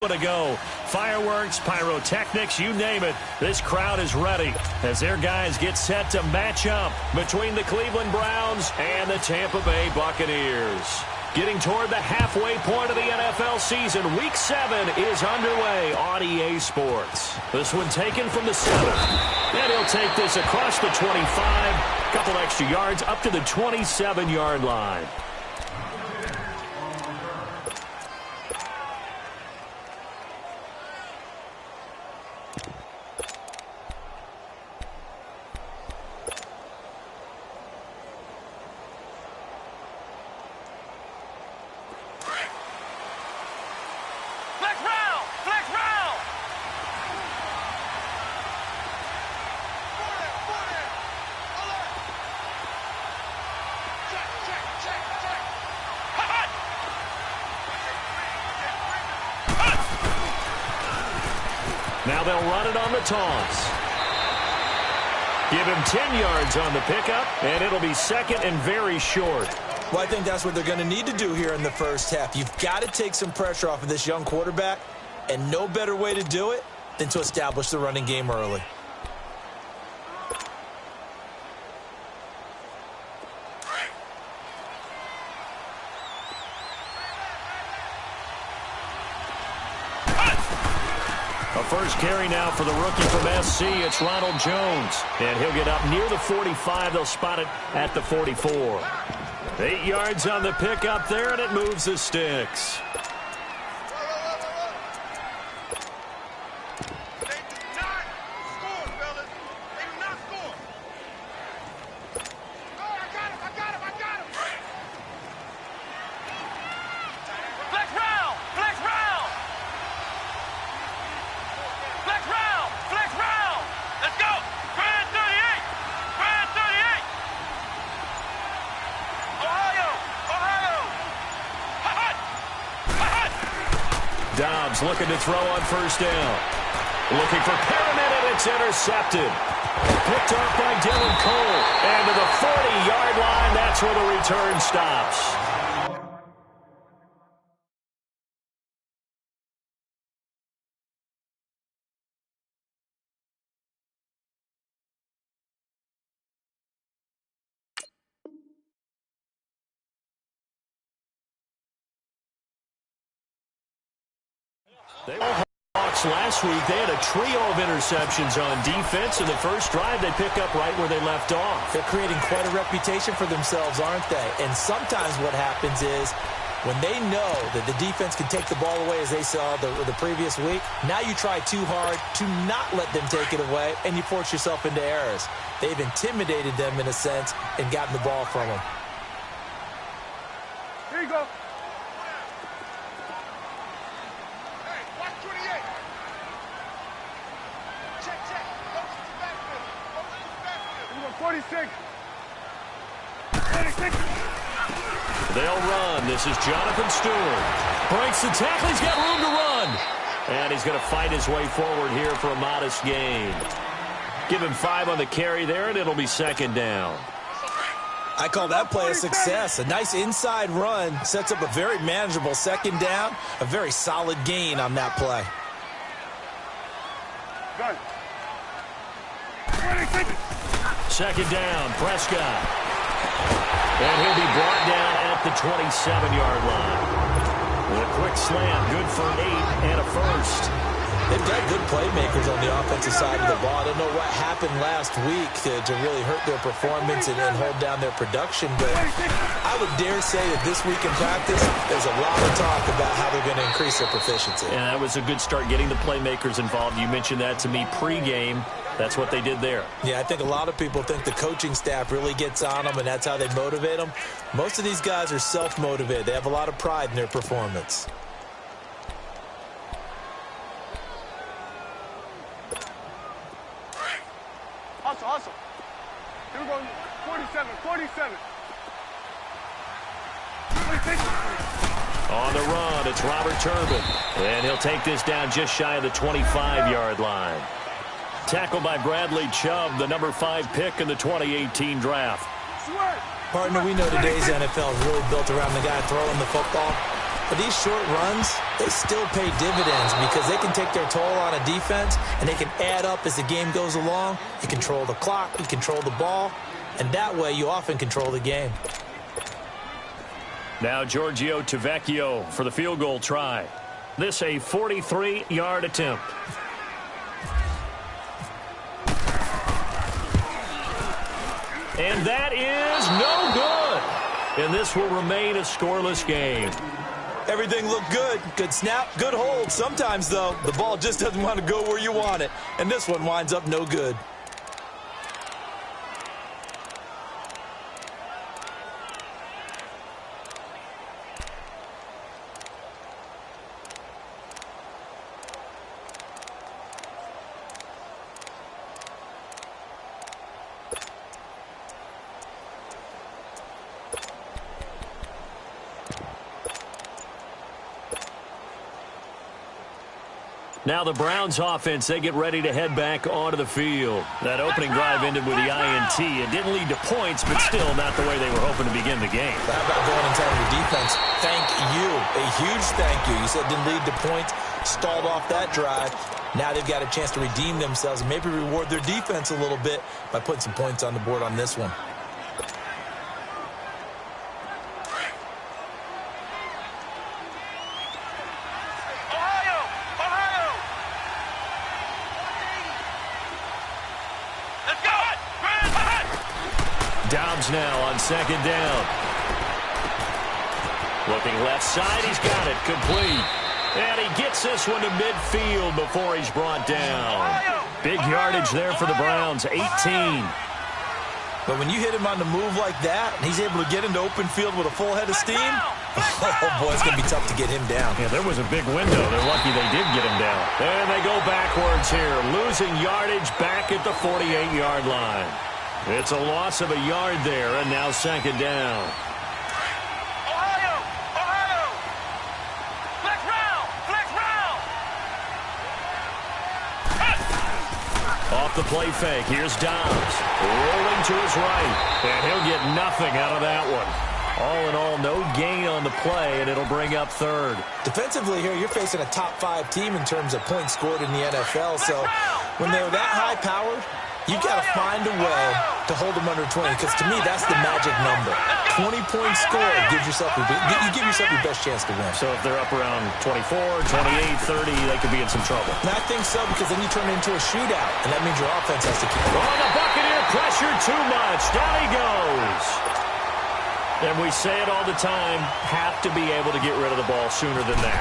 To go. Fireworks, pyrotechnics, you name it. This crowd is ready as their guys get set to match up between the Cleveland Browns and the Tampa Bay Buccaneers. Getting toward the halfway point of the NFL season, Week 7 is underway on EA Sports. This one taken from the 7. And he'll take this across the 25, couple extra yards up to the 27-yard line. Now they'll run it on the toss. Give him 10 yards on the pickup, and it'll be second and very short. Well, I think that's what they're going to need to do here in the first half. You've got to take some pressure off of this young quarterback, and no better way to do it than to establish the running game early. First carry now for the rookie from SC. It's Ronald Jones. And he'll get up near the 45. They'll spot it at the 44. 8 yards on the pickup there, and it moves the sticks. Dobbs looking to throw on first down. Looking for Perriman, and it's intercepted. Picked off by Dylan Cole. And to the 40-yard line, that's where the return stops. They were Hawks last week. They had a trio of interceptions on defense. In the first drive, they pick up right where they left off. They're creating quite a reputation for themselves, aren't they? And sometimes what happens is when they know that the defense can take the ball away, as they saw the previous week, now you try too hard to not let them take it away, and you force yourself into errors. They've intimidated them in a sense and gotten the ball from them. Here you go. They'll run. This is Jonathan Stewart. Breaks the tackle. He's got room to run. And he's going to fight his way forward here for a modest gain. Give him 5 on the carry there, and it'll be second down. I call that play a success. A nice inside run sets up a very manageable second down. A very solid gain on that play. Second down, Prescott. And he'll be brought down at the 27-yard line. With a quick slam, good for 8 and a first. They've got good playmakers on the offensive side of the ball. I don't know what happened last week to really hurt their performance and hold down their production, but I would dare say that this week in practice, there's a lot of talk about how they're going to increase their proficiency. And that was a good start, getting the playmakers involved. You mentioned that to me pregame. That's what they did there. Yeah, I think a lot of people think the coaching staff really gets on them, and that's how they motivate them. Most of these guys are self-motivated. They have a lot of pride in their performance. Hustle. Here we go. 47. On the run, it's Robert Turbin. And he'll take this down just shy of the 25-yard line. Tackled by Bradley Chubb, the number 5 pick in the 2018 draft. Partner, we know today's NFL is really built around the guy throwing the football. But these short runs, they still pay dividends because they can take their toll on a defense and they can add up as the game goes along. You control the clock, you control the ball, and that way you often control the game. Now Giorgio Tavecchio for the field goal try. This a 43-yard attempt. And that is no good. And this will remain a scoreless game. Everything looked good. Good snap, good hold. Sometimes, though, the ball just doesn't want to go where you want it. And this one winds up no good. Now the Browns offense, they get ready to head back onto the field. That opening drive ended with the INT. It didn't lead to points, but still not the way they were hoping to begin the game. How about going and telling your defense, thank you, a huge thank you. You said didn't lead to points, stalled off that drive. Now they've got a chance to redeem themselves and maybe reward their defense a little bit by putting some points on the board on this one. Dobbs now on second down. Looking left side, he's got it, complete. And he gets this one to midfield before he's brought down. Big yardage there for the Browns, 18. But when you hit him on the move like that, and he's able to get into open field with a full head of steam, oh boy, it's going to be tough to get him down. Yeah, there was a big window. They're lucky they did get him down. And they go backwards here, losing yardage back at the 48-yard line. It's a loss of a yard there, and now second down. Ohio! Flex round! Off the play fake, here's Dobbs. Rolling to his right, and he'll get nothing out of that one. All in all, no gain on the play, and it'll bring up third. Defensively here, you're facing a top-5 team in terms of points scored in the NFL, so when they're that high-powered, you've got to find a way to hold them under 20, because to me, that's the magic number. 20 points scored gives yourself you give yourself your best chance to win. So if they're up around 24, 28, 30, they could be in some trouble. And I think so, because then you turn it into a shootout, and that means your offense has to keep going. Oh, the Buccaneer pressure too much. Down he goes. And we say it all the time, have to be able to get rid of the ball sooner than that.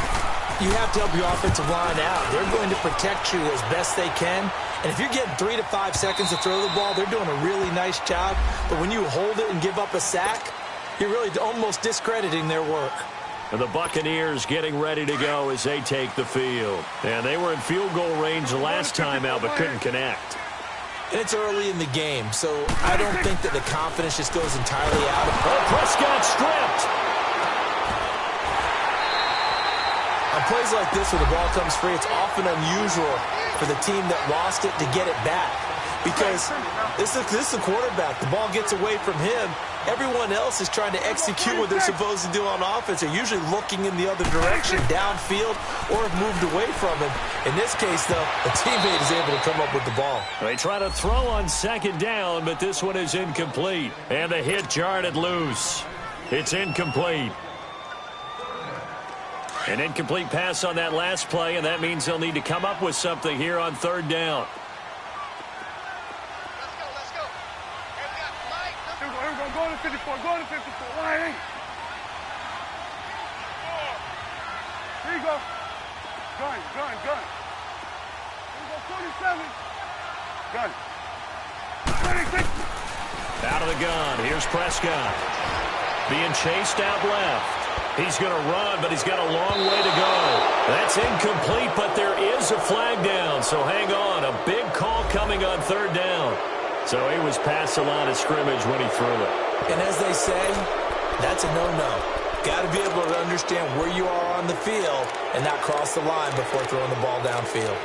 You have to help your offensive line out. They're going to protect you as best they can. And if you're getting 3 to 5 seconds to throw the ball, they're doing a really nice job. But when you hold it and give up a sack, you're really almost discrediting their work. And the Buccaneers getting ready to go as they take the field. And they were in field goal range the last time out, but couldn't connect. And it's early in the game, so I don't think that the confidence just goes entirely out of it. Prescott stripped. On plays like this where the ball comes free, it's often unusual for the team that lost it to get it back. Because this is the quarterback. The ball gets away from him. Everyone else is trying to execute what they're supposed to do on offense. They're usually looking in the other direction, downfield, or have moved away from him. In this case, though, a teammate is able to come up with the ball. They try to throw on second down, but this one is incomplete. And the hit jarred it loose. It's incomplete. An incomplete pass on that last play, and that means they'll need to come up with something here on third down. Let's go. Here we go. Go to 54. Why? Here you go. Gun. Here we go, 47. Gun. 26. Out of the gun. Here's Prescott. Being chased out left. He's going to run, but he's got a long way to go. That's incomplete, but there is a flag down, so hang on. A big call coming on third down. So he was past the line of scrimmage when he threw it. And as they say, that's a no-no. Got to be able to understand where you are on the field and not cross the line before throwing the ball downfield.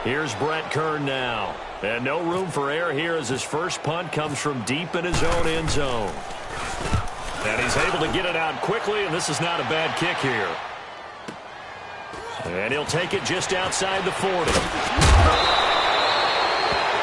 Here's Brett Kern now. And no room for error here as his first punt comes from deep in his own end zone. And he's able to get it out quickly, and this is not a bad kick here. And he'll take it just outside the 40.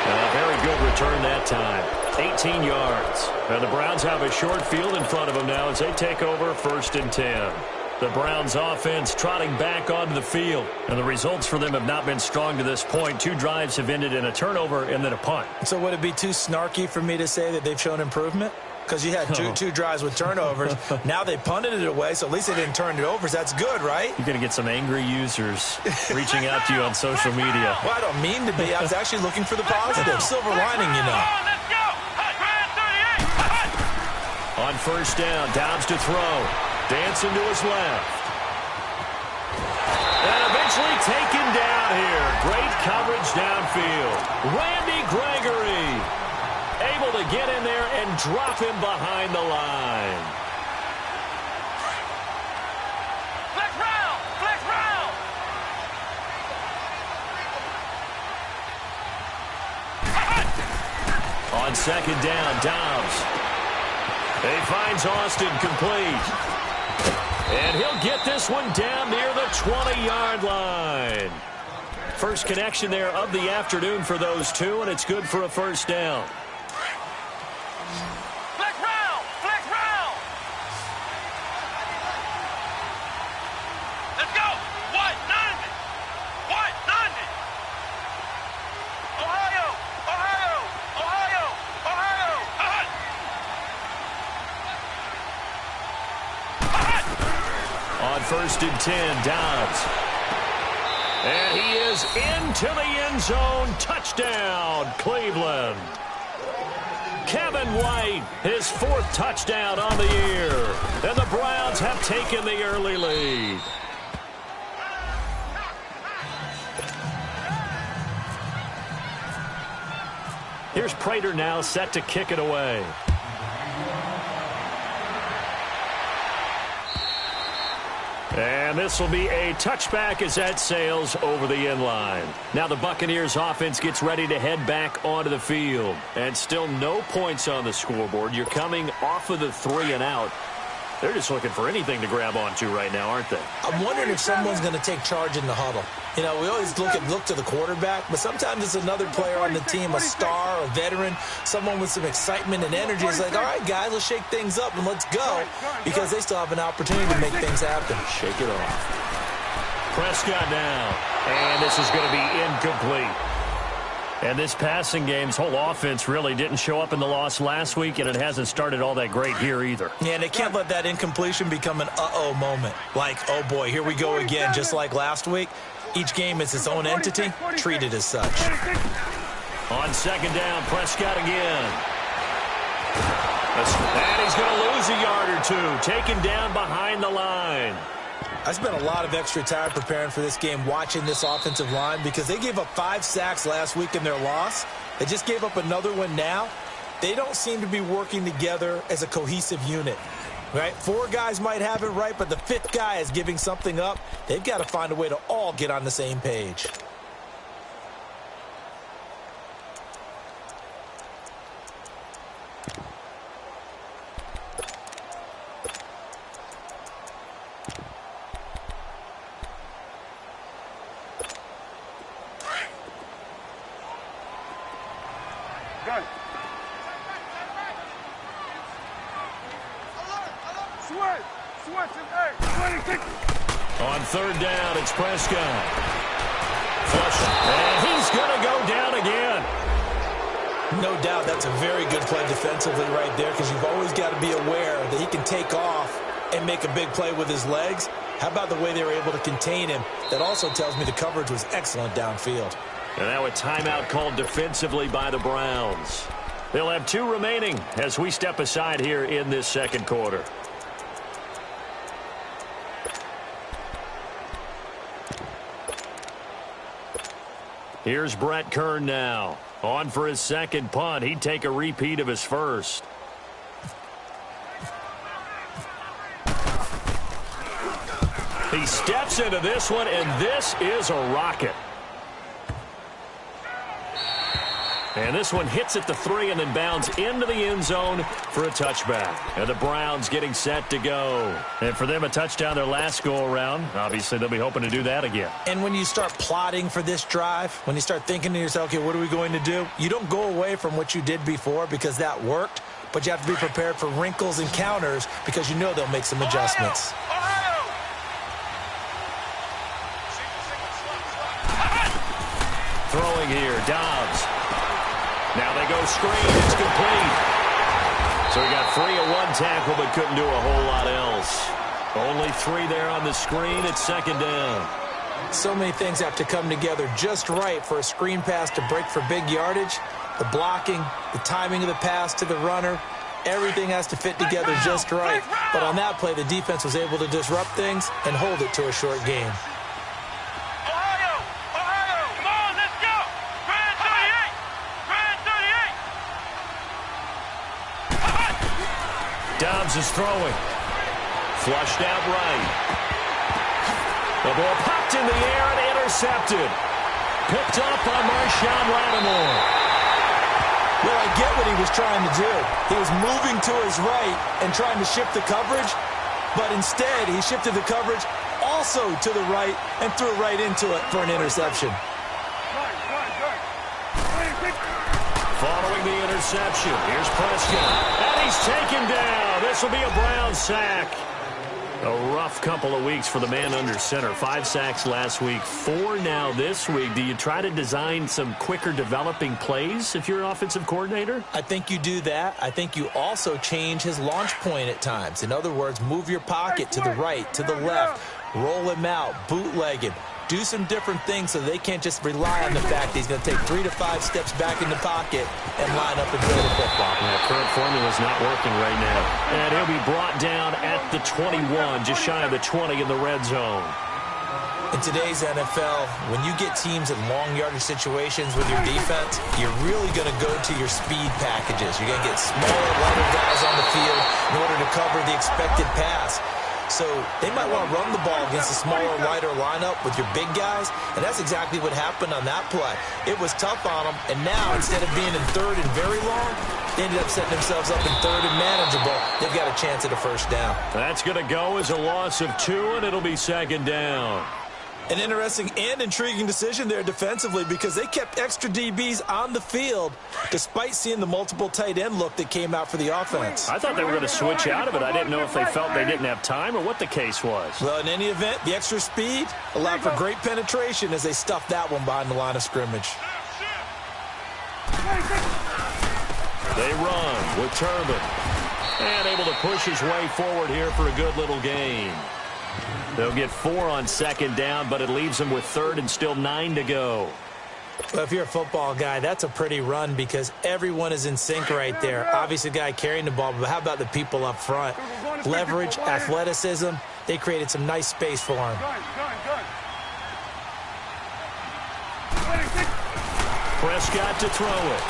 A very good return that time. 18 yards. And the Browns have a short field in front of them now as they take over 1st and 10. The Browns offense trotting back onto the field. And the results for them have not been strong to this point. 2 drives have ended in a turnover and then a punt. So would it be too snarky for me to say that they've shown improvement? Because you had two drives with turnovers. Now they punted it away, so at least they didn't turn it over. So that's good, right? You're going to get some angry users reaching out to you on social media. Well, I don't mean to be. I was actually looking for the positive. Silver lining, you know. On 1st down, Dobbs to throw. Dancing to his left. And eventually taken down here. Great coverage downfield. Randy Gregory able to get in there and drop him behind the line. Flex round! Flex round! On 2nd down, Dobbs. He finds Austin complete. And he'll get this one down near the 20-yard line. First connection there of the afternoon for those two, and it's good for a 1st down. Flex round! Flex round! Let's go! What? 90! What? 90! Ohio! Ohio! Ohio! Ohio! On 1st and 10, Dobbs. And he is into the end zone. Touchdown, Cleveland. Kevin White, his 4th touchdown on the year. And the Browns have taken the early lead. Here's Prater now set to kick it away. And this will be a touchback as that sails over the end line. Now the Buccaneers offense gets ready to head back onto the field. And still no points on the scoreboard. You're coming off of the 3 and out. They're just looking for anything to grab onto right now, aren't they? I'm wondering if someone's going to take charge in the huddle. You know, we always look to the quarterback, but sometimes it's another player on the team, a star, a veteran, someone with some excitement and energy. It's like, all right, guys, let's shake things up and let's go, because they still have an opportunity to make things happen. Shake it off. Prescott now, and this is going to be incomplete. And this passing game's whole offense really didn't show up in the loss last week, and it hasn't started all that great here either. Yeah, and they can't let that incompletion become an uh-oh moment. Like, oh, boy, here we go again, just like last week. Each game is its own entity, treated as such. On 2nd down, Prescott again. And he's going to lose a yard or 2, taken down behind the line. I spent a lot of extra time preparing for this game, watching this offensive line, because they gave up 5 sacks last week in their loss. They just gave up another one now. They don't seem to be working together as a cohesive unit. Right? 4 guys might have it right, but the 5th guy is giving something up. They've got to find a way to all get on the same page. Gun. Switch, hey, 26. On 3rd down, it's Prescott. Flush, and he's going to go down again. No doubt that's a very good play defensively right there, because you've always got to be aware that he can take off and make a big play with his legs. How about the way they were able to contain him? That also tells me the coverage was excellent downfield. And now a timeout called defensively by the Browns. They'll have 2 remaining as we step aside here in this 2nd quarter. Here's Brett Kern now. On for his 2nd punt. He'd take a repeat of his first. He steps into this one, and this is a rocket. And this one hits at the 3 and then bounds into the end zone for a touchback. And the Browns getting set to go. And for them, a touchdown their last go-around. Obviously, they'll be hoping to do that again. And when you start plotting for this drive, when you start thinking to yourself, okay, what are we going to do? You don't go away from what you did before because that worked, but you have to be prepared for wrinkles and counters because you know they'll make some adjustments. Throwing here, Dobbs. Now they go screen. It's complete. So he got free of one tackle but couldn't do a whole lot else. Only 3 there on the screen. It's second down. So many things have to come together just right for a screen pass to break for big yardage. The blocking, the timing of the pass to the runner, everything has to fit together just right. But on that play, the defense was able to disrupt things and hold it to a short game. Dobbs is throwing. Flushed out right. The ball popped in the air and intercepted. Picked up by Marshawn Lattimore. Well, I get what he was trying to do. He was moving to his right and trying to shift the coverage, but instead he shifted the coverage also to the right and threw right into it for an interception. Following the interception, here's Prescott. And he's taken down. This will be a Brown sack. A rough couple of weeks for the man under center. 5 sacks last week, 4 now this week. Do you try to design some quicker developing plays if you're an offensive coordinator? I think you do that. I think you also change his launch point at times. In other words, move your pocket to the right, to the left, roll him out, bootleg him. Do some different things so they can't just rely on the fact that he's going to take 3 to 5 steps back in the pocket and line up and throw the football. Yeah, current formula is not working right now. And he'll be brought down at the 21, just shy of the 20 in the red zone. In today's NFL, when you get teams in long yardage situations with your defense, you're really going to go to your speed packages. You're going to get smaller, lighter guys on the field in order to cover the expected pass. So they might want to run the ball against a smaller, lighter lineup with your big guys, and that's exactly what happened on that play. It was tough on them, and now instead of being in 3rd and very long, they ended up setting themselves up in 3rd and manageable. They've got a chance at a first down. That's going to go as a loss of 2, and it'll be second down. An interesting and intriguing decision there defensively because they kept extra DBs on the field despite seeing the multiple tight end look that came out for the offense. I thought they were going to switch out of it. I didn't know if they felt they didn't have time or what the case was. Well, in any event, the extra speed allowed for great penetration as they stuffed that one behind the line of scrimmage. They run with Turbin. And able to push his way forward here for a good little gain. They'll get 4 on second down, but it leaves them with 3rd and still 9 to go. Well, if you're a football guy, that's a pretty run because everyone is in sync right there. Obviously, the guy carrying the ball, but how about the people up front? Leverage, athleticism, they created some nice space for him. Prescott to throw it.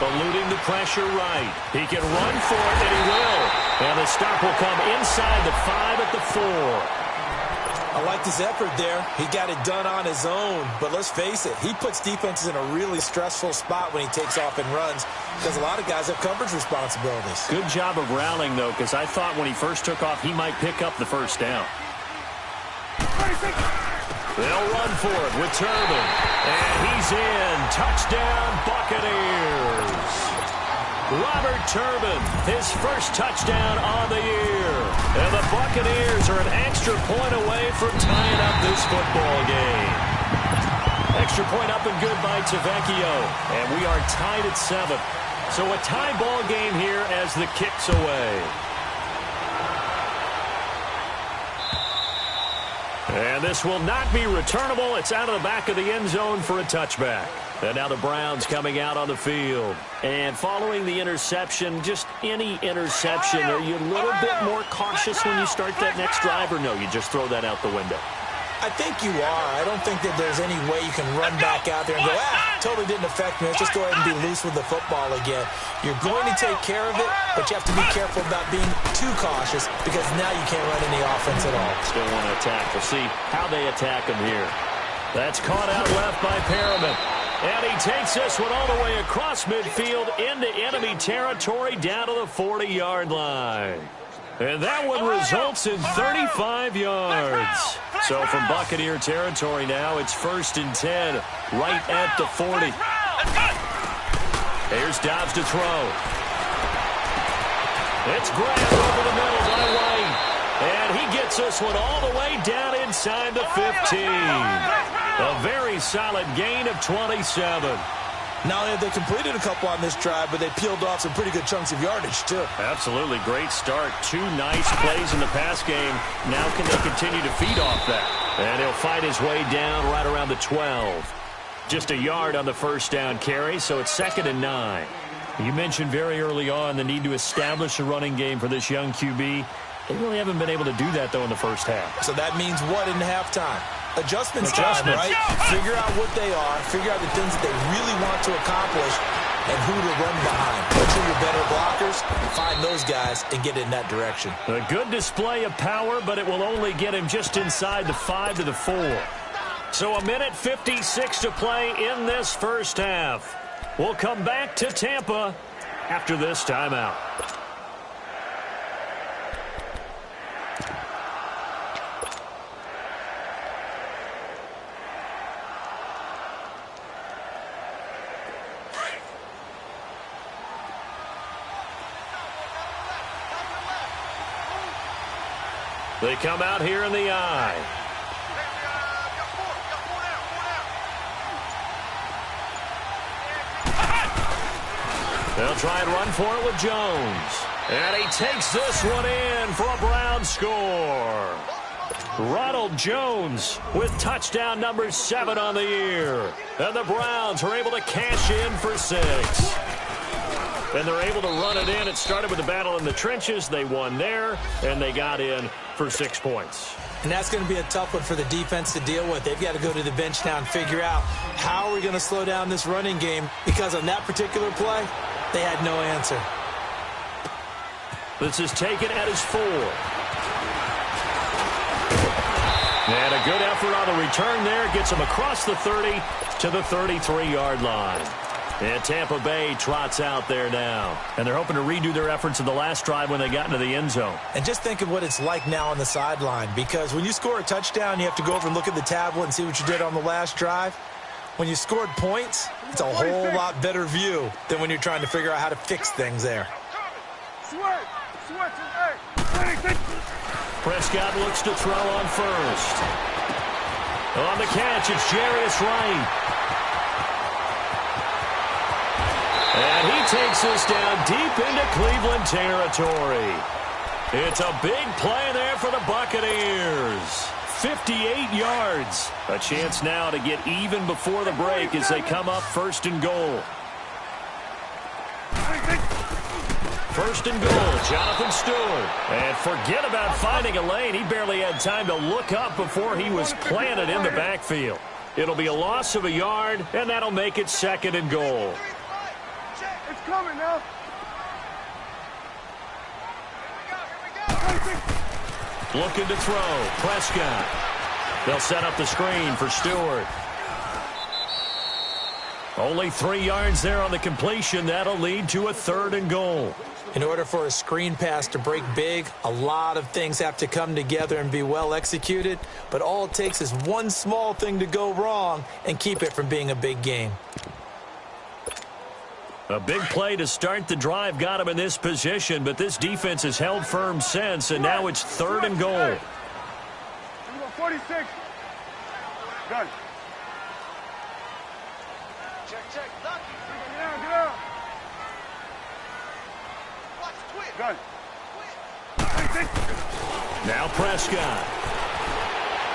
Eluding the pressure right. He can run for it, and he will. And the stop will come inside the 5 at the 4. I like his effort there. He got it done on his own. But let's face it, he puts defenses in a really stressful spot when he takes off and runs because a lot of guys have coverage responsibilities. Good job of rallying, though, because I thought when he first took off, he might pick up the first down. They'll run for it with Turbin. And he's in. Touchdown, Buccaneers. Robert Turbin, his first touchdown on the year. And the Buccaneers are an extra point away from tying up this football game. Extra point up and good by Tavecchio. And we are tied at 7. So a tie ball game here as the kick's away. And this will not be returnable. It's out of the back of the end zone for a touchback. And now the Browns coming out on the field. And following the interception, just any interception, are you a little bit more cautious when you start that next drive, or no, you just throw that out the window? I think you are. I don't think that there's any way you can run back out there and go, totally didn't affect me. Let's just go ahead and be loose with the football again. You're going to take care of it, but you have to be careful about being too cautious because now you can't run any offense at all. Still want to attack. We'll see how they attack him here. That's caught out left by Perriman. And he takes this one all the way across midfield into enemy territory down to the 40-yard line. And that one results in 35 yards. So from Buccaneer territory now, it's 1st and 10 right at the 40. Here's Dobbs to throw. It's grabbed over the middle by White. And he gets this one all the way down inside the 15. A very solid gain of 27. Not only have they completed a couple on this drive, but they peeled off some pretty good chunks of yardage, too. Absolutely. Great start. 2 nice plays in the pass game. Now can they continue to feed off that? And he'll fight his way down right around the 12. Just a yard on the first down carry, so it's 2nd and 9. You mentioned very early on the need to establish a running game for this young QB. They really haven't been able to do that, though, in the first half. So that means what in halftime? Adjustments time, right? Figure out what they are, figure out the things that they really want to accomplish, and who to run behind. Which are your better blockers? Find those guys and get in that direction. A good display of power, but it will only get him just inside the 5 to the 4. So 1:56 to play in this first half. We'll come back to Tampa after this timeout. They come out here in the I. They'll try and run for it with Jones. And he takes this one in for a Brown score. Ronald Jones with touchdown number 7 on the year. And the Browns are able to cash in for 6. And they're able to run it in. It started with a battle in the trenches. They won there, and they got in for 6 points. And that's going to be a tough one for the defense to deal with. They've got to go to the bench now and figure out how are we going to slow down this running game, because on that particular play, they had no answer. This is taken at his 4. And a good effort on the return there. Gets him across the 30 to the 33-yard line. And Tampa Bay trots out there now. And they're hoping to redo their efforts in the last drive when they got into the end zone. And just think of what it's like now on the sideline, because when you score a touchdown, you have to go over and look at the tablet and see what you did on the last drive. When you scored points, it's a whole lot better view than when you're trying to figure out how to fix things there. Prescott looks to throw on first. On the catch, it's Jarius Wright. And he takes this down deep into Cleveland territory. It's a big play there for the Buccaneers. 58 yards. A chance now to get even before the break as they come up 1st and goal. 1st and goal, Jonathan Stewart. And forget about finding a lane. He barely had time to look up before he was planted in the backfield. It'll be a loss of a yard, and that'll make it 2nd and goal. It's coming now. Looking to throw. Prescott. They'll set up the screen for Stewart. Only 3 yards there on the completion. That'll lead to a 3rd and goal. In order for a screen pass to break big, a lot of things have to come together and be well executed. But all it takes is one small thing to go wrong and keep it from being a big game. A big play to start the drive got him in this position, but this defense has held firm since, and now it's 3rd and goal. 46. Gun. Check. Get out. Gun. Now Prescott.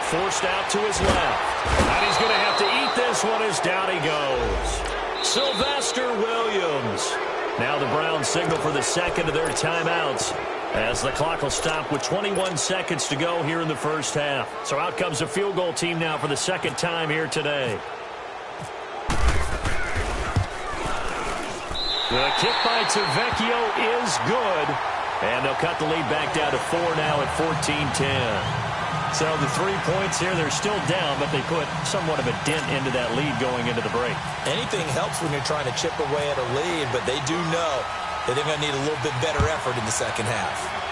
Forced out to his left. And he's going to have to eat this one as down he goes. Sylvester Williams. Now the Browns signal for the 2nd of their timeouts as the clock will stop with 21 seconds to go here in the first half. So out comes a field goal team now for the 2nd time here today. The kick by Tavecchio is good. And they'll cut the lead back down to 4 now at 14-10. So the 3 points here, they're still down, but they put somewhat of a dent into that lead going into the break. Anything helps when you're trying to chip away at a lead, but they do know that they're going to need a little bit better effort in the second half.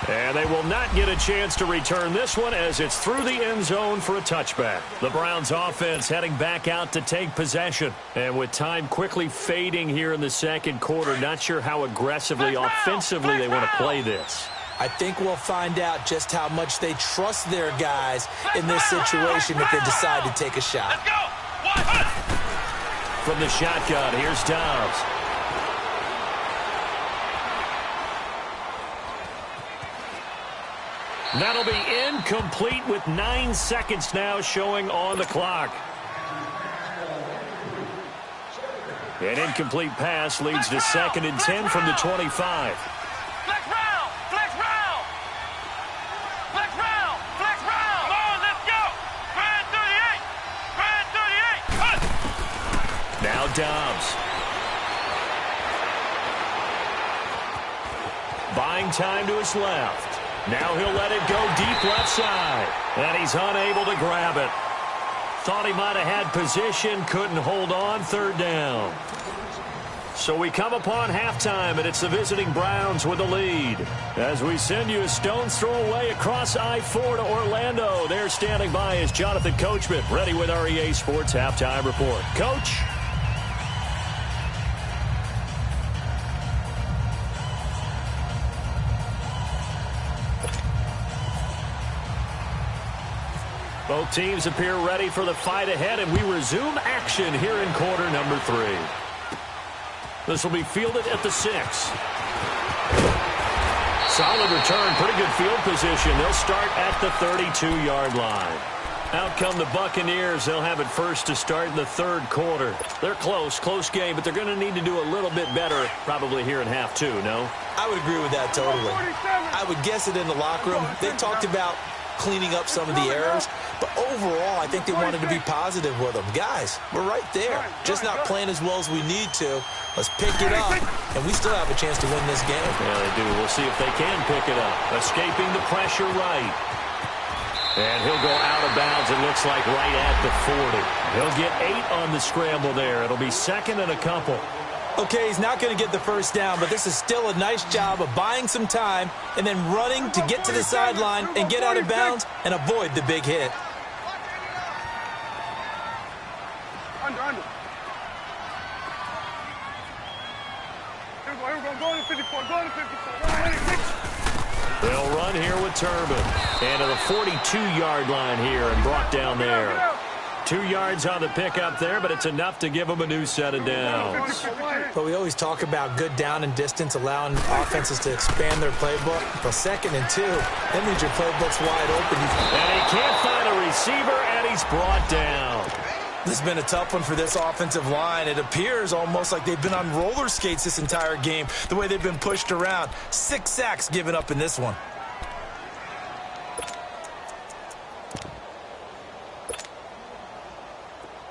And they will not get a chance to return this one as it's through the end zone for a touchback. The Browns offense heading back out to take possession. And with time quickly fading here in the second quarter, not sure how aggressively, offensively they want to play this. I think we'll find out just how much they trust their guys in this situation if they decide to take a shot. From the shotgun, here's Dobbs. That'll be incomplete with 9 seconds now showing on the clock. An incomplete pass leads to 2nd and 10 from the 25. Flex round! Flex round! Flex round! Flex round! Come on, let's go! Grand 38! Grand 38! Cut! Now Dobbs. Buying time to his left. Now he'll let it go deep left side. And he's unable to grab it. Thought he might have had position, couldn't hold on, 3rd down. So we come upon halftime, and it's the visiting Browns with the lead. As we send you a stone's throw away across I-4 to Orlando. There standing by is Jonathan Coachman, ready with our EA Sports Halftime Report. Coach? Both teams appear ready for the fight ahead, and we resume action here in quarter number 3. This will be fielded at the 6. Solid return, pretty good field position. They'll start at the 32-yard line. Out come the Buccaneers. They'll have it first to start in the 3rd quarter. They're close game, but they're going to need to do a little bit better probably here in half 2, no? I would agree with that totally. I would guess it in the locker room. They talked about cleaning up some of the errors, but overall, I think they wanted to be positive with them. Guys, we're right there. Just not playing as well as we need to. Let's pick it up, and we still have a chance to win this game. Yeah, they do. We'll see if they can pick it up. Escaping the pressure right. And he'll go out of bounds, it looks like, right at the 40. He'll get 8 on the scramble there. It'll be 2nd and a couple. Okay, he's not going to get the first down, but this is still a nice job of buying some time and then running to get to the sideline and get out of bounds and avoid the big hit. Under. Here we go. Go to 54. Go to 54. They'll run here with Turbin. And to the 42-yard line here and brought down there. 2 yards on the pickup there, but it's enough to give them a new set of downs. But we always talk about good down and distance, allowing offenses to expand their playbook. But 2nd and 2, that means your playbook's wide open. And he can't find a receiver, and he's brought down. This has been a tough one for this offensive line. It appears almost like they've been on roller skates this entire game, the way they've been pushed around. 6 sacks given up in this one.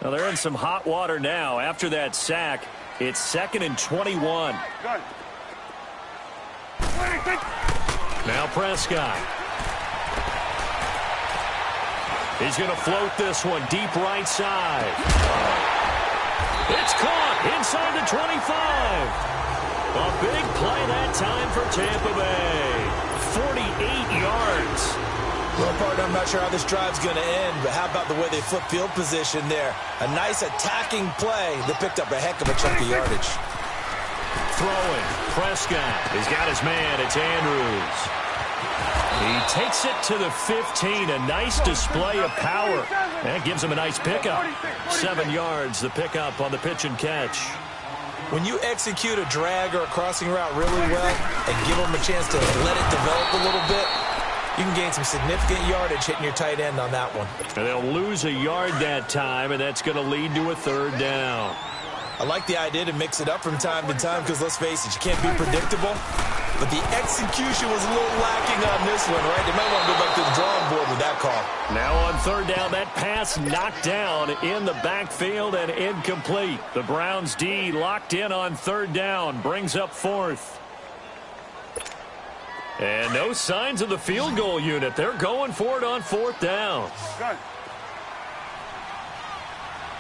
Now they're in some hot water now. After that sack, it's 2nd and 21. Now Prescott. He's going to float this one deep right side. It's caught inside the 25. A big play that time for Tampa Bay. 48 yards. Well, partner, I'm not sure how this drive's going to end, but how about the way they flip field position there? A nice attacking play that picked up a heck of a chunk of yardage. Throwing. Prescott. He's got his man. It's Andrews. He takes it to the 15. A nice display of power. That gives him a nice pickup. 7 yards, the pickup on the pitch and catch. When you execute a drag or a crossing route really well and give them a chance to let it develop a little bit, you can gain some significant yardage hitting your tight end on that one. And they'll lose a yard that time, and that's going to lead to a 3rd down. I like the idea to mix it up from time to time because, let's face it, you can't be predictable. But the execution was a little lacking on this one, right? They might want to go back to the drawing board with that call. Now on 3rd down, that pass knocked down in the backfield and incomplete. The Browns D locked in on 3rd down, brings up 4th. And no signs of the field goal unit. They're going for it on 4th down. Good.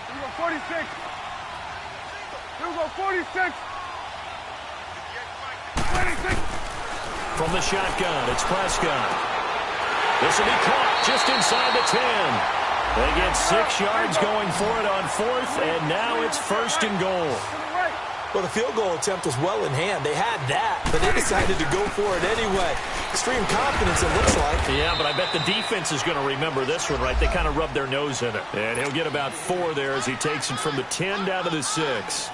Here we go, 46. Here we go, 46. 26. From the shotgun, it's Prescott. This will be caught just inside the 10. They get 6 yards going for it on 4th, and now it's 1st and goal. Well, the field goal attempt was well in hand. They had that, but they decided to go for it anyway. Extreme confidence, it looks like. Yeah, but I bet the defense is going to remember this one, right? They kind of rubbed their nose in it. And he'll get about 4 there as he takes it from the 10 down to the 6.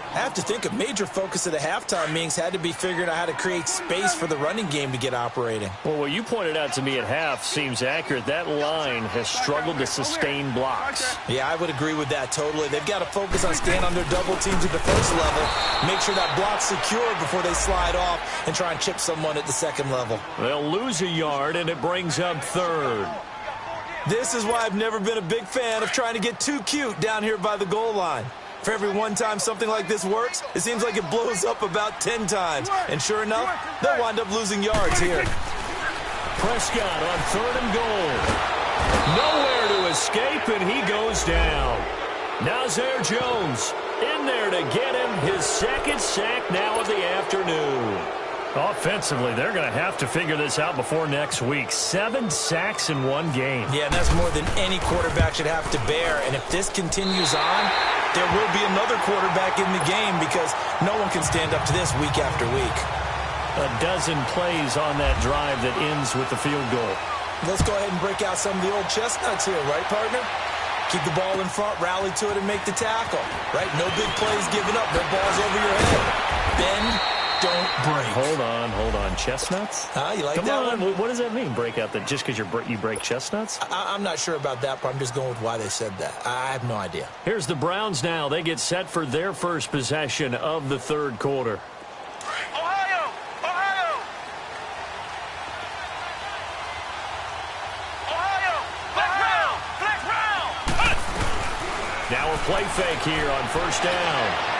I have to think a major focus of the halftime meetings had to be figuring out how to create space for the running game to get operating. Well, what you pointed out to me at half seems accurate. That line has struggled to sustain blocks. Yeah, I would agree with that totally. They've got to focus on staying on their double teams at the first level, make sure that block's secure before they slide off and try and chip someone at the second level. They'll lose a yard, and it brings up 3rd. This is why I've never been a big fan of trying to get too cute down here by the goal line. For every one time something like this works, it seems like it blows up about 10 times. And sure enough, they'll wind up losing yards here. Prescott on 3rd and goal. Nowhere to escape, and he goes down. Now Zare Jones in there to get him his 2nd sack now of the afternoon. Offensively, they're going to have to figure this out before next week. 7 sacks in 1 game. Yeah, and that's more than any quarterback should have to bear. And if this continues on, there will be another quarterback in the game because no one can stand up to this week after week. A dozen plays on that drive that ends with the field goal. Let's go ahead and break out some of the old chestnuts here, right, partner? Keep the ball in front, rally to it, and make the tackle, right? No big plays given up. No balls over your head. Bend, don't break. Hold on. Chestnuts? You like Come that on. one? What does that mean, break out? That just because you break chestnuts? I'm not sure about that, but I'm just going with why they said that. I have no idea. Here's the Browns now. They get set for their first possession of the 3rd quarter. Ohio! Ohio! Ohio! Flex round! Now a play fake here on 1st down.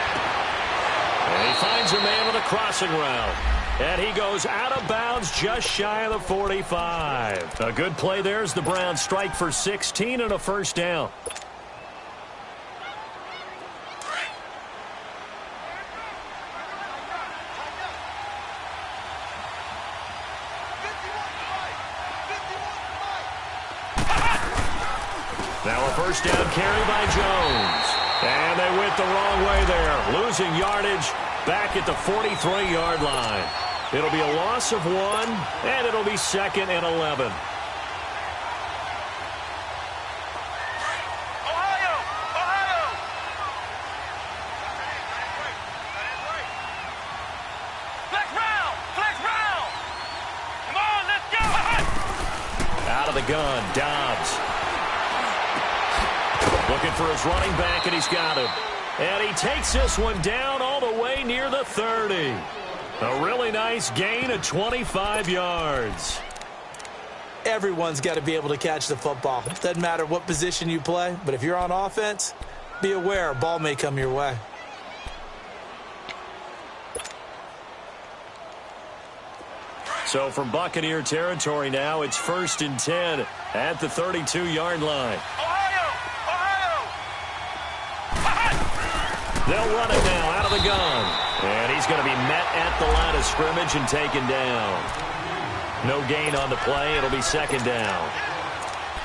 And he finds a man with a crossing route. And he goes out of bounds just shy of the 45. A good play there as the Browns strike for 16 and a 1st down. Now a 1st down carry by Jones. And they went the wrong way there, losing yardage back at the 43-yard line. It'll be a loss of 1, and it'll be 2nd and 11. Ohio! Ohio! Flex round! Flex round! Come on, let's go! Out of the gun, Dobbs. Looking for his running back, and he's got him. And he takes this one down all the way near the 30. A really nice gain of 25 yards. Everyone's got to be able to catch the football. It doesn't matter what position you play, but if you're on offense, be aware a ball may come your way. So from Buccaneer territory now, it's 1st and 10 at the 32-yard line. Ohio! Ohio! They'll run it now out of the gun. And he's going to be met at the line of scrimmage and taken down. No gain on the play. It'll be 2nd down.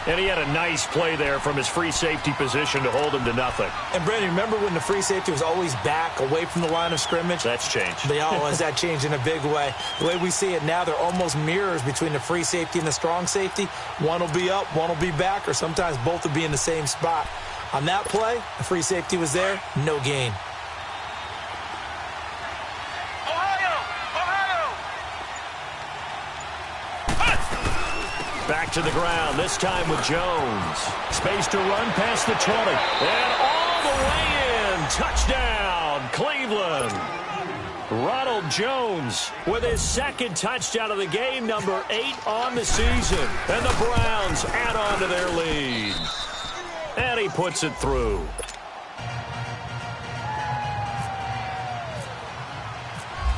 And he had a nice play there from his free safety position to hold him to nothing. And, Brandon, remember when the free safety was always back away from the line of scrimmage? That's changed. That changed in a big way. The way we see it now, they're almost mirrors between the free safety and the strong safety. One will be up, one will be back, or sometimes both will be in the same spot. On that play, the free safety was there, no gain. Back to the ground, this time with Jones. Space to run past the 20. And all the way in. Touchdown, Cleveland. Ronald Jones with his 2nd touchdown of the game, number 8 on the season. And the Browns add on to their lead. And he puts it through.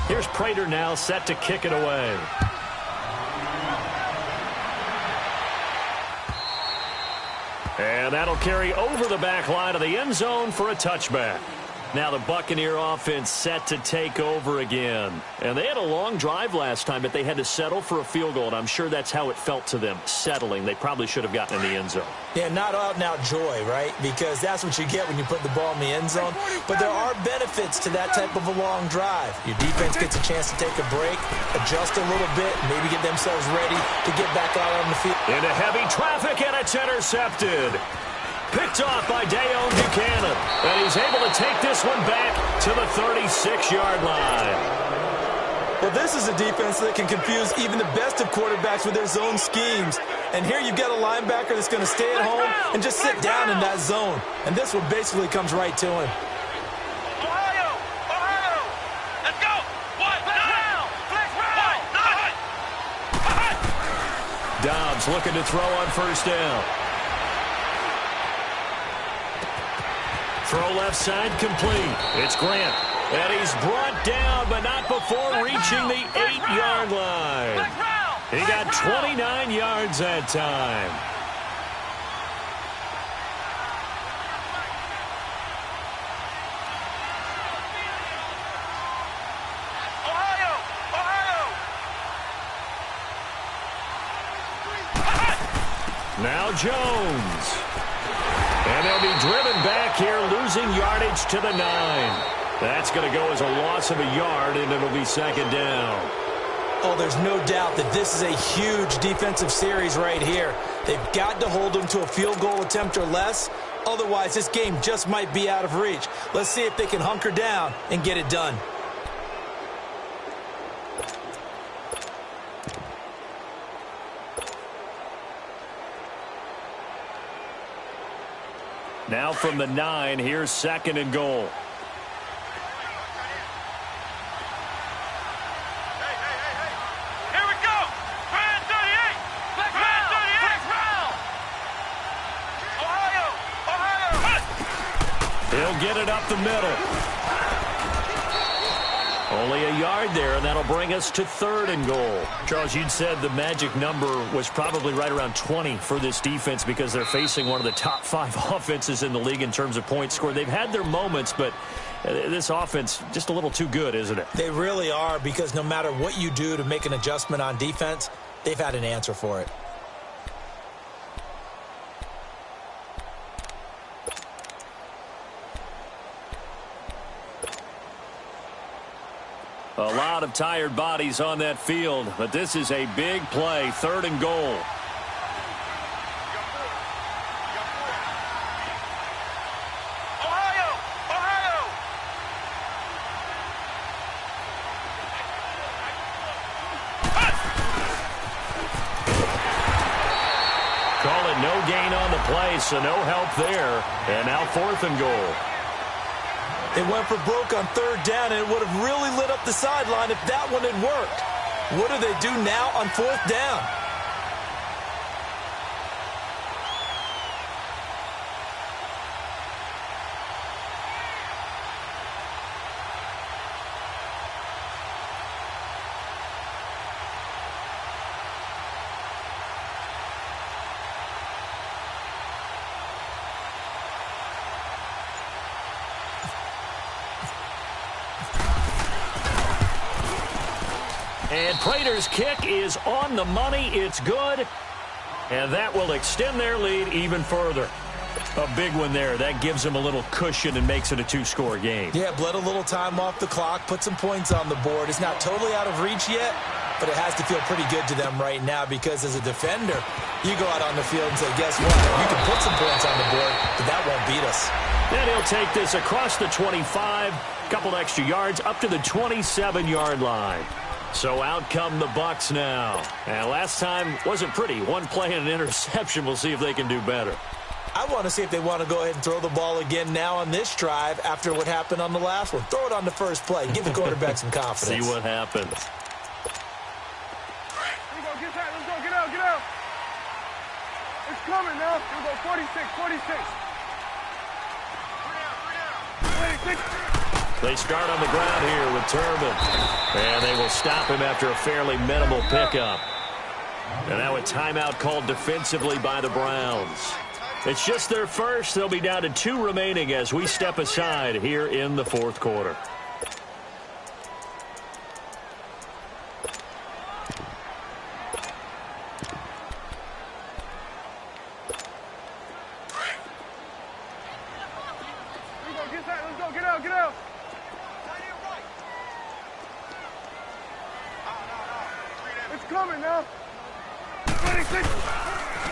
Here's Prater now set to kick it away. And that'll carry over the back line of the end zone for a touchback. Now the Buccaneer offense set to take over again. And they had a long drive last time, but they had to settle for a field goal, and I'm sure that's how it felt to them, settling. They probably should have gotten in the end zone. Yeah, not out-and-out joy, right? Because that's what you get when you put the ball in the end zone. But there are benefits to that type of a long drive. Your defense gets a chance to take a break, adjust a little bit, maybe get themselves ready to get back out on the field. Into heavy traffic, and it's intercepted. Picked off by Dayon Buchanan. And he's able to take this one back to the 36-yard line. Well, this is a defense that can confuse even the best of quarterbacks with their zone schemes. And here you've got a linebacker that's going to stay at home and just sit down in that zone. And this one basically comes right to him. Ohio! Ohio! Let's go! What? Now! Flex route! Dobbs looking to throw on first down. Throw left side complete. It's Grant. And he's brought down, but not before reaching the 8-yard line. He got 29 yards that time. Ohio! Ohio! Now Jones. And they'll be driven back here, losing yardage to the 9. That's going to go as a loss of a yard, and it'll be second down. Oh, there's no doubt that this is a huge defensive series right here. They've got to hold them to a field goal attempt or less. Otherwise, this game just might be out of reach. Let's see if they can hunker down and get it done. Now from the 9, here's second and goal. Here we go! Grand 38! Black round! Ohio! Ohio! He'll get it up the middle. Only a yard there, and that'll bring us to third and goal. Charles, you'd said the magic number was probably right around 20 for this defense because they're facing one of the top 5 offenses in the league in terms of points scored. They've had their moments, but this offense just a little too good, isn't it? They really are, because no matter what you do to make an adjustment on defense, they've had an answer for it. A lot of tired bodies on that field, but this is a big play, third and goal. Ohio! Ohio! Call it no gain on the play, so no help there. And now fourth and goal. They went for broke on third down, and it would have really lit up the sideline if that one had worked. What do they do now on fourth down? And Prater's kick is on the money. It's good. And that will extend their lead even further. A big one there. That gives them a little cushion and makes it a 2-score game. Yeah, bled a little time off the clock, put some points on the board. It's not totally out of reach yet, but it has to feel pretty good to them right now because as a defender, you go out on the field and say, guess what? You can put some points on the board, but that won't beat us. And he'll take this across the 25, couple extra yards, up to the 27-yard line. So out come the Bucs now. And last time wasn't pretty. One play and an interception. We'll see if they can do better. I want to see if they want to go ahead and throw the ball again now on this drive after what happened on the last one. Throw it on the first play. Give the quarterback some confidence. See what happens. Let's go, get that. Let's go, get out, get out. It's coming now. Here we go, 46, 46. 26. They start on the ground here with Turbin. And they will stop him after a fairly minimal pickup. And now a timeout called defensively by the Browns. It's just their first. They'll be down to 2 remaining as we step aside here in the fourth quarter.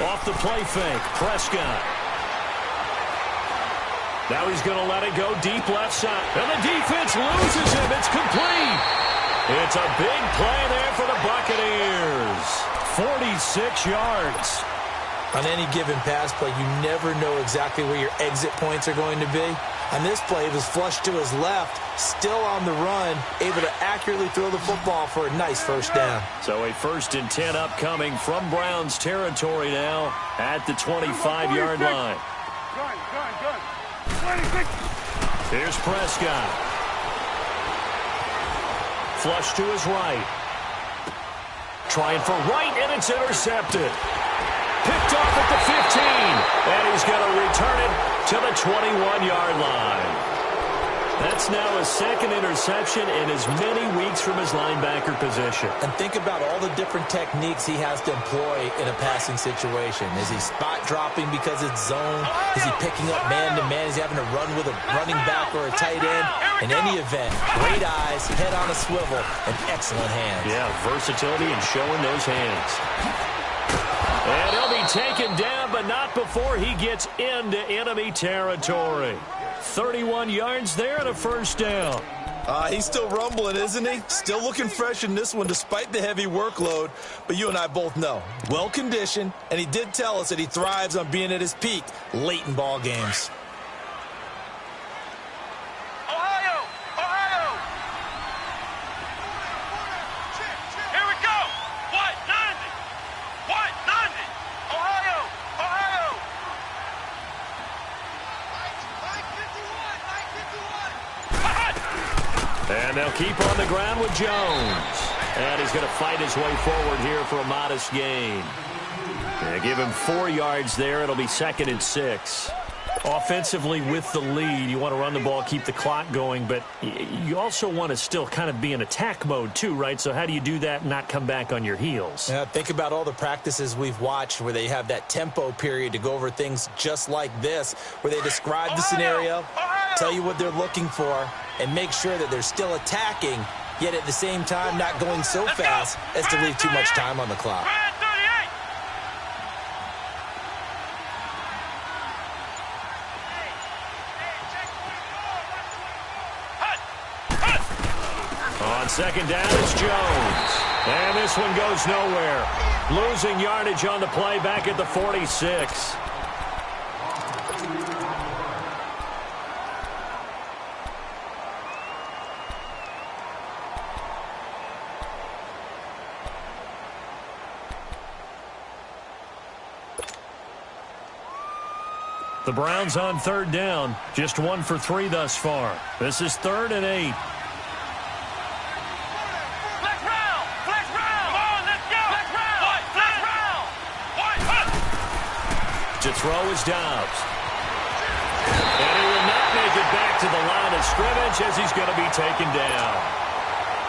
Off the play fake, Prescott. Now he's going to let it go deep left side. And the defense loses him. It's complete. It's a big play there for the Buccaneers. 46 yards. On any given pass play, you never know exactly where your exit points are going to be. On this play, it was flushed to his left, still on the run, able to accurately throw the football for a nice first down. So a 1st and 10 upcoming from Browns territory now at the 25-yard line. Here's Prescott. Flush to his right. Trying for right, and it's intercepted. Picked off at the 15, and he's going to return it to the 21-yard line. That's now his 2nd interception in as many weeks from his linebacker position. And think about all the different techniques he has to employ in a passing situation. Is he spot dropping because it's zone? Is he picking up man-to-man? Is he having to run with a running back or a tight end? In any event, great eyes, head on a swivel, and excellent hands. Yeah, versatility and showing those hands. And he'll be taken down, but not before he gets into enemy territory. 31 yards there and a first down. He's still rumbling, isn't he? Still looking fresh in this one despite the heavy workload. But you and I both know, well-conditioned, and he did tell us that he thrives on being at his peak late in ball games. And they'll keep on the ground with Jones. And he's going to fight his way forward here for a modest gain. And give him 4 yards there. It'll be 2nd and 6. Offensively with the lead, you want to run the ball, keep the clock going, but you also want to still kind of be in attack mode too, right? So how do you do that and not come back on your heels? Yeah, think about all the practices we've watched where they have that tempo period to go over things just like this, where they describe the scenario, tell you what they're looking for, and make sure that they're still attacking, yet at the same time not going so fast as to leave too much time on the clock. On 2nd down, it's Jones. And this one goes nowhere. Losing yardage on the play back at the 46. The Browns on 3rd down. Just 1 for 3 thus far. This is 3rd and 8. To throw is Dobbs. And he will not make it back to the line of scrimmage as he's going to be taken down.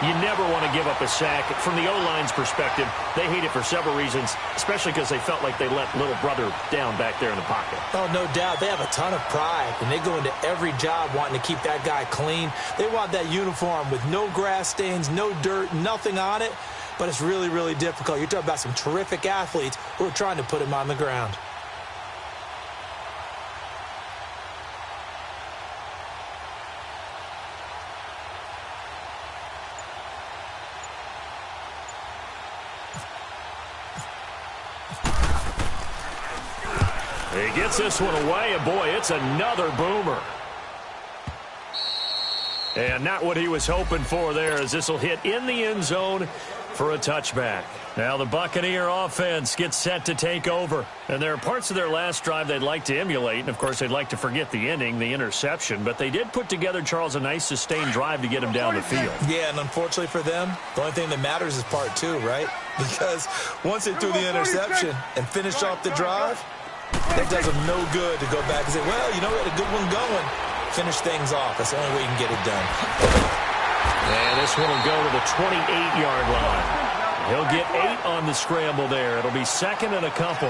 You never want to give up a sack. From the O-line's perspective, they hate it for several reasons, especially because they felt like they let little brother down back there in the pocket. Oh, no doubt. They have a ton of pride, and they go into every job wanting to keep that guy clean. They want that uniform with no grass stains, no dirt, nothing on it, but it's really, really difficult. You're talking about some terrific athletes who are trying to put him on the ground. He gets this one away, and boy, it's another boomer. And not what he was hoping for there, as this will hit in the end zone for a touchback. Now the Buccaneer offense gets set to take over. And there are parts of their last drive they'd like to emulate. And, of course, they'd like to forget the ending, the interception. But they did put together, Charles, a nice sustained drive to get him down the field. Yeah, and unfortunately for them, the only thing that matters is part 2, right? Because once they threw the interception and finished off the drive, That does them no good to go back and say, well, you know, we had a good one going. Finish things off. That's the only way you can get it done. And this one will go to the 28-yard line. He'll get 8 on the scramble there. It'll be second and a couple.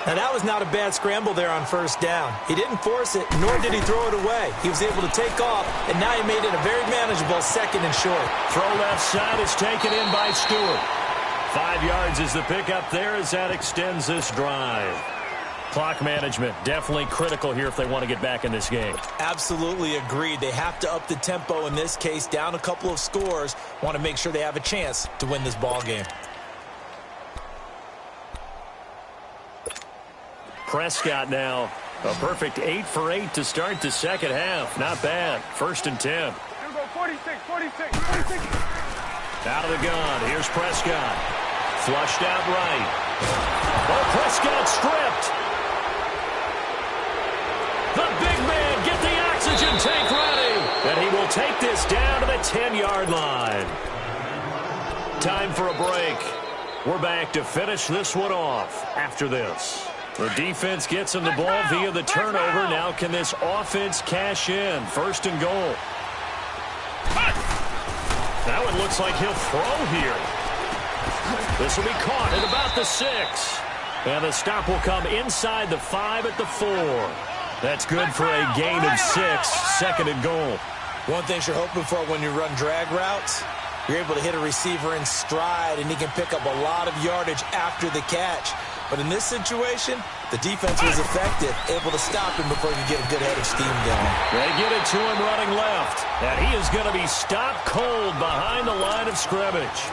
Now, that was not a bad scramble there on first down. He didn't force it, nor did he throw it away. He was able to take off, and now he made it a very manageable second and short. Throw left side is taken in by Stewart. 5 yards is the pickup there as that extends this drive. Clock management, definitely critical here if they want to get back in this game. Absolutely agreed. They have to up the tempo in this case, down a couple of scores. Want to make sure they have a chance to win this ball game. Prescott now, a perfect 8 for 8 to start the second half. Not bad. 1st and 10. 46. Out of the gun. Here's Prescott. Flushed out right. Oh, Prescott stripped. The big man, get the oxygen tank ready. And he will take this down to the 10-yard line. Time for a break. We're back to finish this one off after this. The defense gets him the ball via the turnover. Now can this offense cash in? 1st and goal. That one looks like he'll throw here. This will be caught at about the 6. And the stop will come inside the 5 at the 4. That's good for a gain of 6. 2nd and goal. One thing you're hoping for when you run drag routes, you're able to hit a receiver in stride, and he can pick up a lot of yardage after the catch. But in this situation, the defense was effective, able to stop him before he could get a good head of steam going. They get it to him running left. And he is going to be stopped cold behind the line of scrimmage.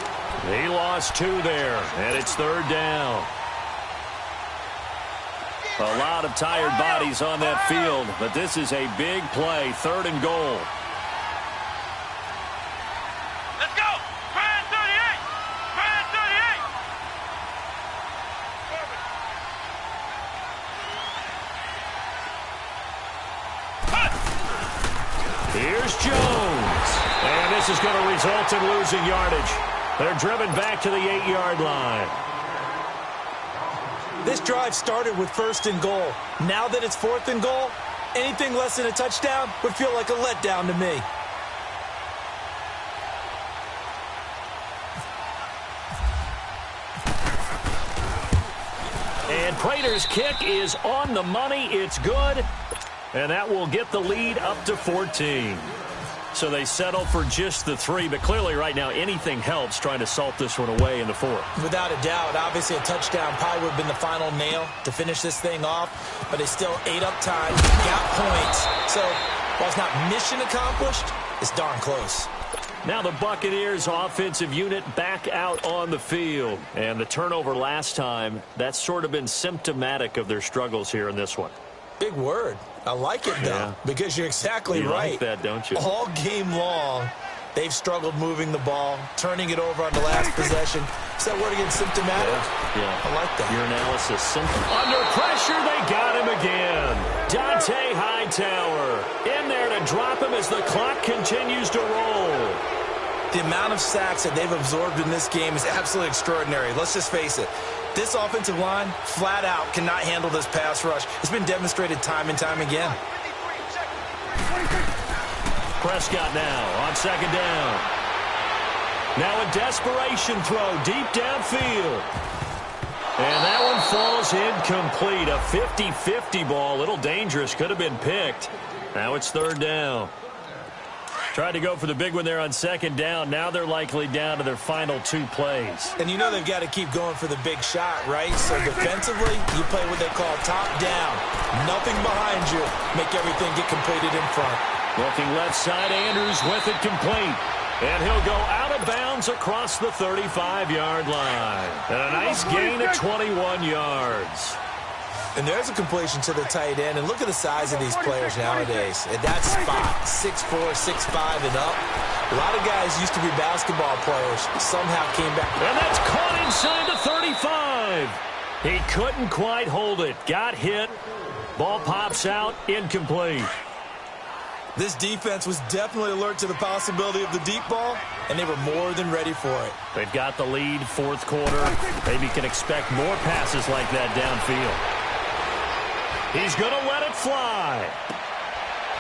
He lost 2 there, and it's 3rd down. A lot of tired bodies on that field, but this is a big play. 3rd and goal. Let's go. Grand 38. Grand 38. Here's Jones. And this is going to result in losing yardage. They're driven back to the 8-yard line. This drive started with 1st and goal. Now that it's 4th and goal, anything less than a touchdown would feel like a letdown to me. And Prater's kick is on the money. It's good. And that will get the lead up to 14. So they settle for just the 3, but clearly right now anything helps trying to salt this one away in the 4th. Without a doubt, obviously a touchdown probably would have been the final nail to finish this thing off, but they still ate up time, got points. So while it's not mission accomplished, it's darn close. Now the Buccaneers offensive unit back out on the field. And the turnover last time, that's sort of been symptomatic of their struggles here in this one. Big word. I like it, though, because you're exactly right. You like that, don't you? All game long, they've struggled moving the ball, turning it over on the last possession. Is that word again, symptomatic? Yeah. I like that. Your analysis, under pressure, they got him again. Dante Hightower in there to drop him as the clock continues to roll. The amount of sacks that they've absorbed in this game is absolutely extraordinary. Let's just face it. This offensive line, flat out, cannot handle this pass rush. It's been demonstrated time and time again. Prescott now on 2nd down. Now a desperation throw deep downfield. And that one falls incomplete. A 50-50 ball, a little dangerous, could have been picked. Now it's 3rd down. Tried to go for the big one there on 2nd down. Now they're likely down to their final 2 plays. And you know they've got to keep going for the big shot, right? So defensively, you play what they call top down. Nothing behind you. Make everything get completed in front. Looking left side, Andrews with it complete. And he'll go out of bounds across the 35-yard line. And a nice gain of 21 yards. And there's a completion to the tight end. And look at the size of these players nowadays. At that spot, 6'4", 6'5", and up. A lot of guys used to be basketball players. Somehow came back. And that's caught inside the 35. He couldn't quite hold it. Got hit. Ball pops out. Incomplete. This defense was definitely alert to the possibility of the deep ball, and they were more than ready for it. They've got the lead, 4th quarter. Maybe can expect more passes like that downfield. He's going to let it fly.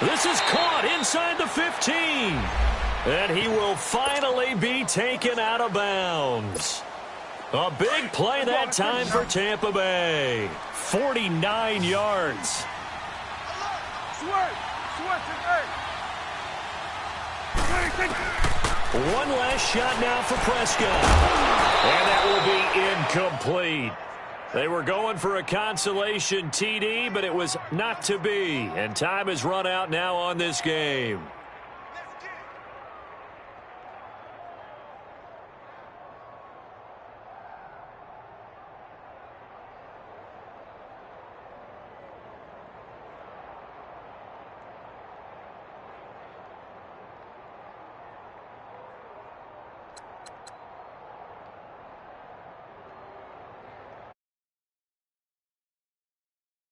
This is caught inside the 15. And he will finally be taken out of bounds. A big play that time for Tampa Bay. 49 yards. One last shot now for Prescott. And that will be incomplete. They were going for a consolation TD, but it was not to be. And time has run out now on this game.